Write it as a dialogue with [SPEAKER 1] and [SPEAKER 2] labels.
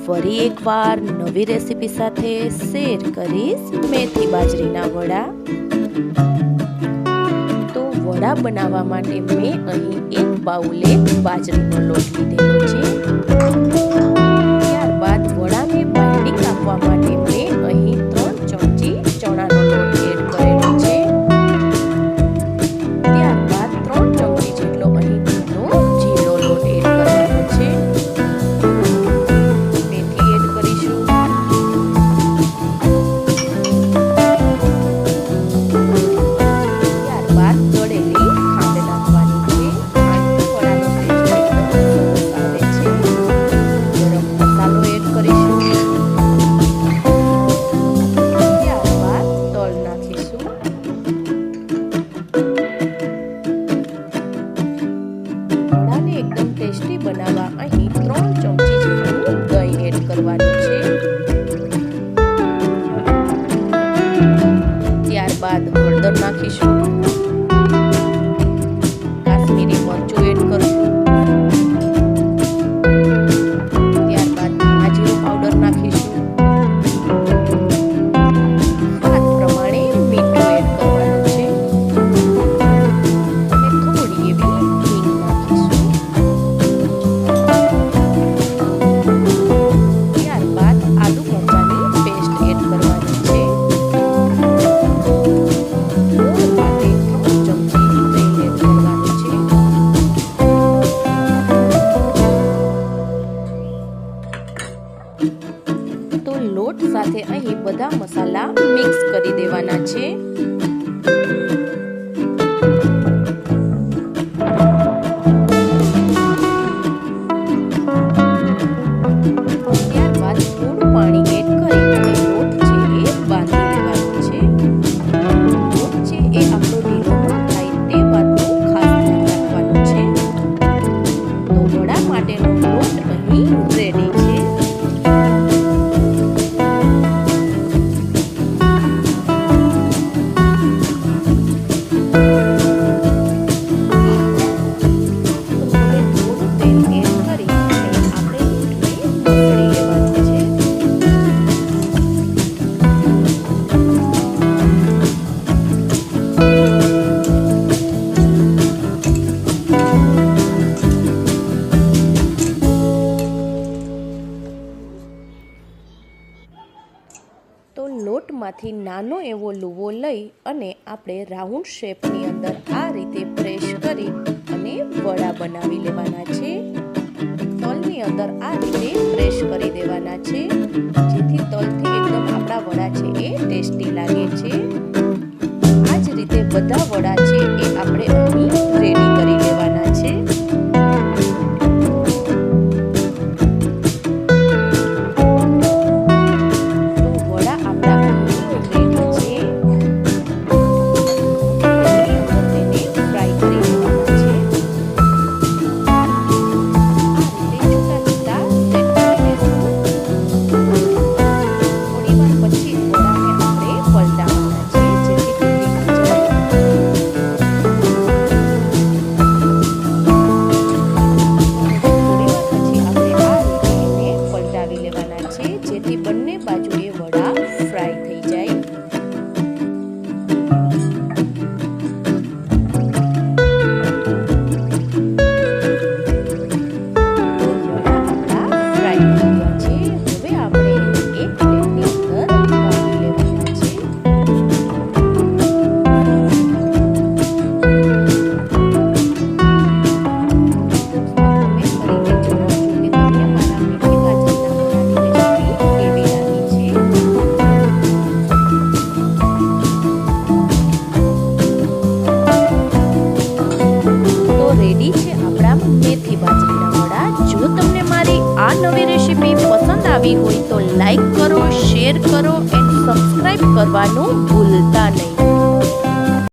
[SPEAKER 1] ફરી એકવાર નવી રેસીપી સાથે શેર કરીશ મેથી બાજરીના વડા. તો વડા બનાવવા માટે મેં અહીં 1 બાઉલે બાજરીનો લોટ લીધેલો છે. ત્યારબાદ વડાને બાઇન્ડિંગ આપવા માટે મેં અહીં 3 ચમચી ચણાનો લોટ એડ કરેલો છે. ત્યારબાદ 3 ચમચી જેટલો અહીં ઝીણો લોટ એડ કરવાનો છે. મેથી એડ કરીશું. ત્યારબાદ દળેલી ખાંડ નાખવાની છે. વડાનો ટેસ્ટ એકદમ સરસ આવે છે. ગરમ મસાલો એડ કરીશું. ત્યારબાદ તલ નાખીશું. વડાને એકદમ ટેસ્ટી બનાવવા અહીં 3 ચમચી જેટલું દહીં એડ કરવાનું છે. ત્યારબાદ હળદર નાખીશું. કાશ્મીરી મરચું એડ કરશું. ત્યારબાદ ધાણા જીરું પાવડર નાખીશું. સ્વાદ પ્રમાણે મીઠું એડ કરવાનું છે. અને થોડી એવી હિંગ નાખીશું. ત્યારબાદ આદુ મરચાંની પેસ્ટ એડ કરવાની છે. ગોળ માટે 3 ચમચી તેલ એડ કરવાનું છે. તો લોટ સાથે અહીં બધા મસાલા મિક્સ કરી દેવાના છે. ત્યારબાદ થોડું પાણી એડ કરી અને લોટ છે એ બાંધી લેવાનો છે. લોટ છે એ આપણો ઢીલો ન થાય તે વાતનું ખાસ ધ્યાન રાખવાનું છે. તો વડા માટેનો લોટ અહીં રેડી છે. તો લોટમાંથી નાનો એવો લુવો લઈ અને આપણે રાઉન્ડ શેપની અંદર આ રીતે પ્રેસ કરી અને વડા બનાવી લેવાના છે. તલની અંદર આ રીતે પ્રેસ કરી દેવાના છે, જેથી તલથી એકદમ આપણા વડા છે એ ટેસ્ટી લાગે છે. આ જ રીતે બધા વડા છે એ આપણે અહીં રેડી કરી લેવાના છે. જેથી બંને બાજુએ વડા ફ્રાય થઈ જાય. હવે આપણે એક પ્લેટની અંદર કાઢી લેવાના છે. રેડી છે આપણા મેથી બાજરીના વડા. જો તમને મારી આ નવી રેસીપી પસંદ આવી હોય તો લાઈક કરો, શેર કરો એન્ડ સબસ્ક્રાઇબ કરવાનું ભૂલતા નહીં.